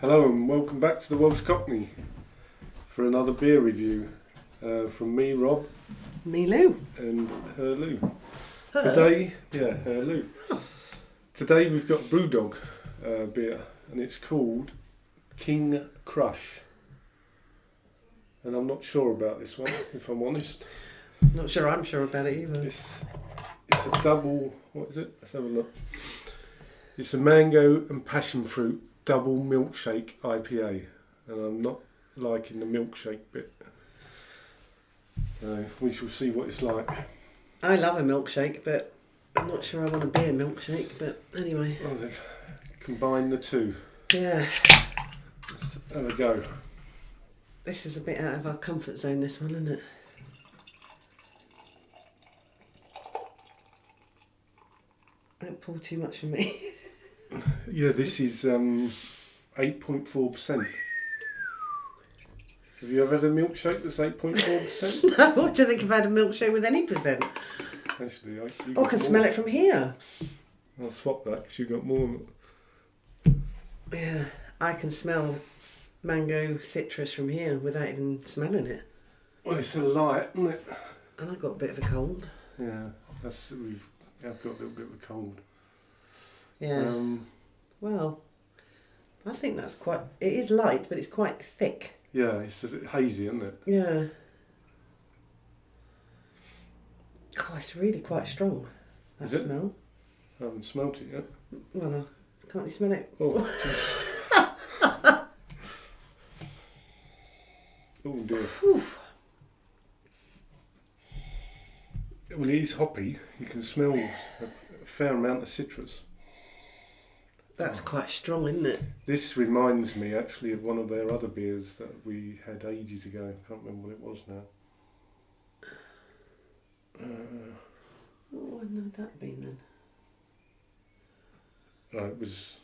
Hello and welcome back to the Welsh Cockney for another beer review from me, Rob. Me, Lou. And her, Lou. Her? Today, her, Lou. Today we've got Brewdog beer and it's called King Crush. And I'm not sure about this one, if I'm honest. Not sure I'm sure about it either. It's a double, what is it? Let's have a look. It's a mango and passion fruit double milkshake IPA. And I'm not liking the milkshake bit. So we shall see what it's like. I love a milkshake, but I'm not sure I want a beer milkshake, but anyway. Well, they've combined the two. Yeah. Let's have a go. This is a bit out of our comfort zone, this one, isn't it? Don't pull too much from me. Yeah, this is 8.4%. Have you ever had a milkshake that's 8.4%? No, I don't think I've had a milkshake with any percent. Actually, I can smell it from here. I'll swap that because you got more. Yeah, I can smell mango citrus from here without even smelling it. Well, it's a light, isn't it? And I've got a bit of a cold. Yeah, I've got a little bit of a cold. Yeah. Well, I think that's quite. It is light, but it's quite thick. Yeah, it's just hazy, isn't it? Yeah. Oh, it's really quite strong. That Is it? smell. I haven't smelt it yet. Well, no. Can't you smell it? Oh, oh dear. Whew. Well, it is hoppy. You can smell a fair amount of citrus. That's quite strong, isn't it? This reminds me actually of one of their other beers that we had ages ago. I can't remember what it was now. What would that been then? It was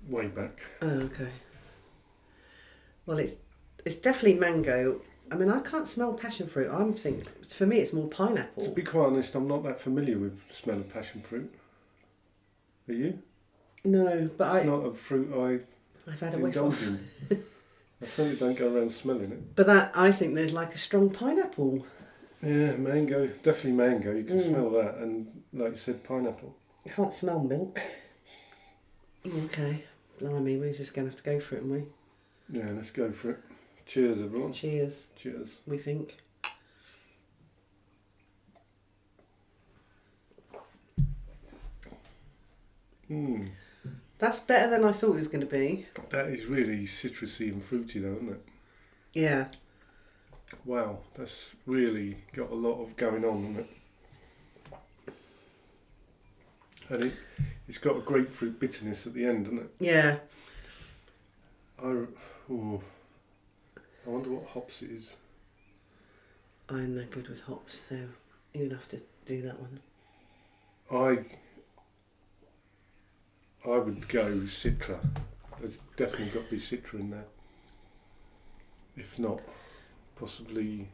way back. Oh, okay. Well, it's definitely mango. I mean, I can't smell passion fruit. I'm thinking, for me, it's more pineapple. To be quite honest, I'm not that familiar with the smell of passion fruit. Are you? No, but It's not a fruit I've had a I whiff indulge of. in. I certainly don't go around smelling it. But I think there's like a strong pineapple. Yeah, mango, definitely mango. You can smell that, and like you said, pineapple. I can't smell milk. Okay, blimey, we're just going to have to go for it, aren't we? Yeah, let's go for it. Cheers, everyone. Cheers. Cheers. We think. Mm. That's better than I thought it was going to be. That is really citrusy and fruity though, isn't it? Yeah. Wow, that's really got a lot of going on, isn't it? And it's got a grapefruit bitterness at the end, doesn't it? Yeah. I wonder what hops it is. I'm no good with hops, so you'll have to do that one. I would go Citra. There's definitely got to be Citra in there. If not, possibly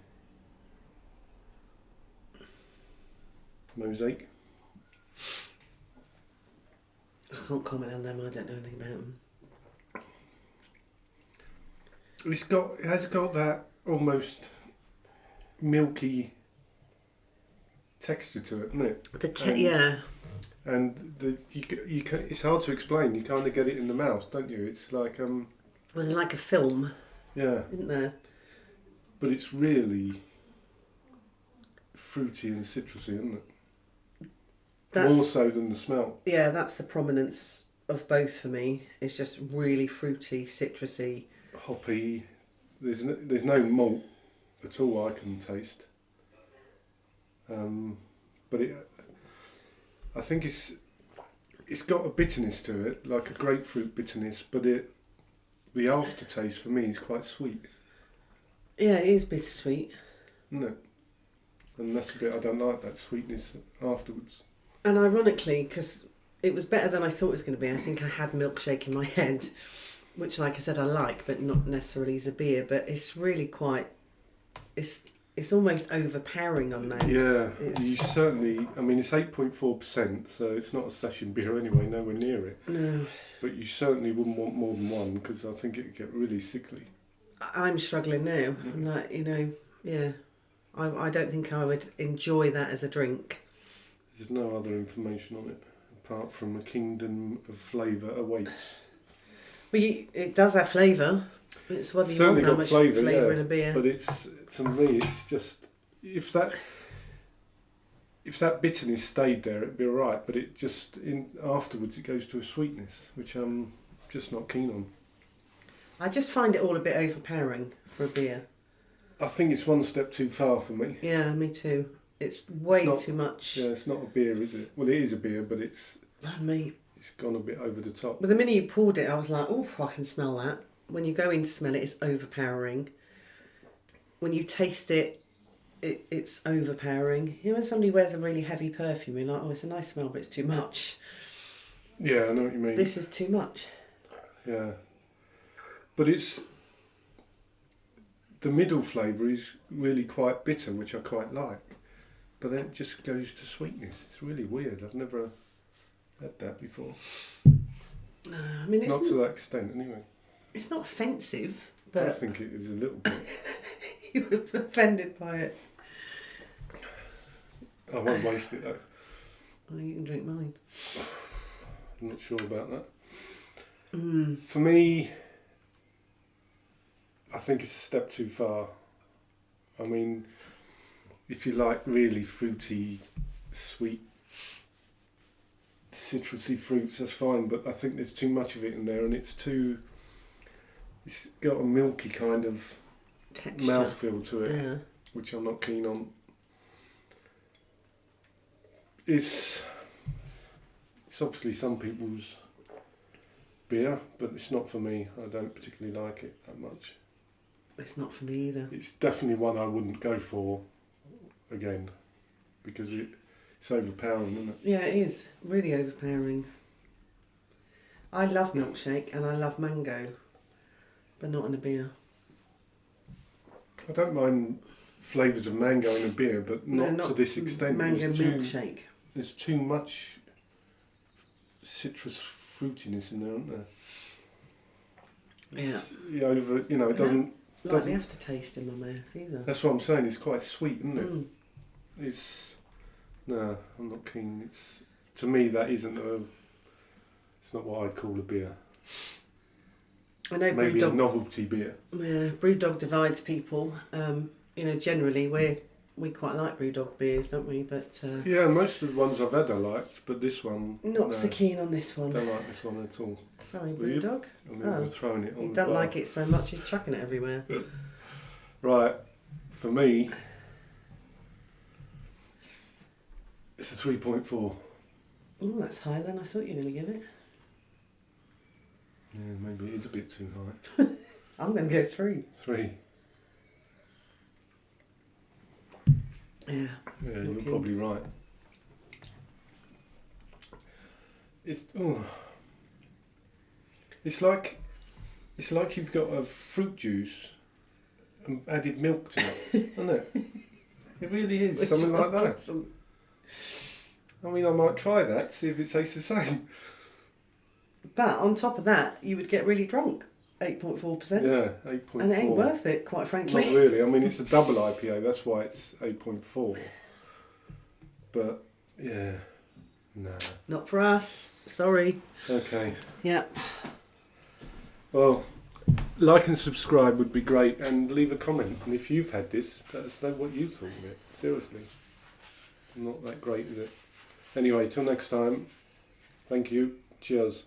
Mosaic. I can't comment on them, I don't know anything about them. It has got that almost milky texture to it, isn't it? Yeah. And it's hard to explain. You kind of get it in the mouth, don't you? It's like Was it like a film, yeah, isn't there? but it's really fruity and citrusy, isn't it? More so than the smell. Yeah, that's the prominence of both for me. It's just really fruity, citrusy. Hoppy. There's no malt at all I can taste. But I think it's got a bitterness to it, like a grapefruit bitterness, but the aftertaste for me is quite sweet. Yeah, it is bittersweet. Isn't it? And that's the bit I don't like, that sweetness afterwards. And ironically, because it was better than I thought it was going to be, I think I had Milkshake in my head, which, like I said, I like, but not necessarily as a beer. But it's really quite. It's almost overpowering on those. Yeah, you certainly. I mean, it's 8.4%, so it's not a session beer anyway. Nowhere near it. No. But you certainly wouldn't want more than one because I think it'd get really sickly. I'm struggling now. I'm like, yeah. I don't think I would enjoy that as a drink. There's no other information on it apart from a kingdom of flavour awaits. But it does have flavour. It's whether you want that much flavour in a beer. But to me, it's just if that bitterness stayed there, it'd be alright. But it just afterwards it goes to a sweetness, which I'm just not keen on. I just find it all a bit overpowering for a beer. I think it's one step too far for me. Yeah, me too. It's too much. Yeah, it's not a beer, is it? Well, it is a beer, but it's gone a bit over the top. But the minute you poured it, I was like, oh, I can smell that. When you go in to smell it, it's overpowering. When you taste it, it's overpowering. You know when somebody wears a really heavy perfume, you're like, oh, it's a nice smell, but it's too much. Yeah, I know what you mean. This is too much. Yeah. But the middle flavour is really quite bitter, which I quite like. But then it just goes to sweetness. It's really weird. I've never had that before. No, I mean, it's not to that extent, anyway. It's not offensive, but I think it is a little bit. You were offended by it. I won't waste it though. Well, you can drink mine. I'm not sure about that. For me, I think it's a step too far. I mean, if you like really fruity, sweet, citrusy fruits, that's fine, but I think there's too much of it in there and it's got a milky kind of texture, mouthfeel to it, which I'm not keen on. It's obviously some people's beer, but it's not for me. I don't particularly like it that much. It's not for me either. It's definitely one I wouldn't go for again because it's overpowering, isn't it? Yeah, it is really overpowering. I love milkshake and I love mango, but not in a beer. I don't mind flavours of mango in a beer, but not to this extent. Mango milkshake. There's too much citrus fruitiness in there, isn't there? Yeah. It doesn't like the aftertaste in my mouth either. That's what I'm saying. It's quite sweet, isn't it? No, I'm not keen. To me that isn't it's not what I'd call a beer. I know maybe Brewdog, a novelty beer. Yeah, Brewdog divides people. Generally we quite like Brewdog beers, don't we? But yeah, most of the ones I've had I liked, but this one not so keen on this one. Don't like this one at all. Sorry, Brewdog. We're throwing it on. You don't like it so much, you're chucking it everywhere. Right, for me, it's a 3.4. Oh, that's higher than I thought you were going to give it. Yeah, maybe it is a bit too high. I'm going to go 3. 3. Yeah. Yeah, you're probably right. It's like you've got a fruit juice and added milk to it, isn't it? It really is. Which something like that. I mean, I might try that, see if it tastes the same. But on top of that, you would get really drunk. 8.4%. Yeah, 8.4. And it ain't worth it, quite frankly. Not really. I mean, it's a double IPA, that's why it's 8.4. But, yeah, no. Not for us. Sorry. Okay. Yeah. Well, like and subscribe would be great, and leave a comment. And if you've had this, let us know what you thought of it. Seriously. Not that great, is it? Anyway, till next time. Thank you. Cheers.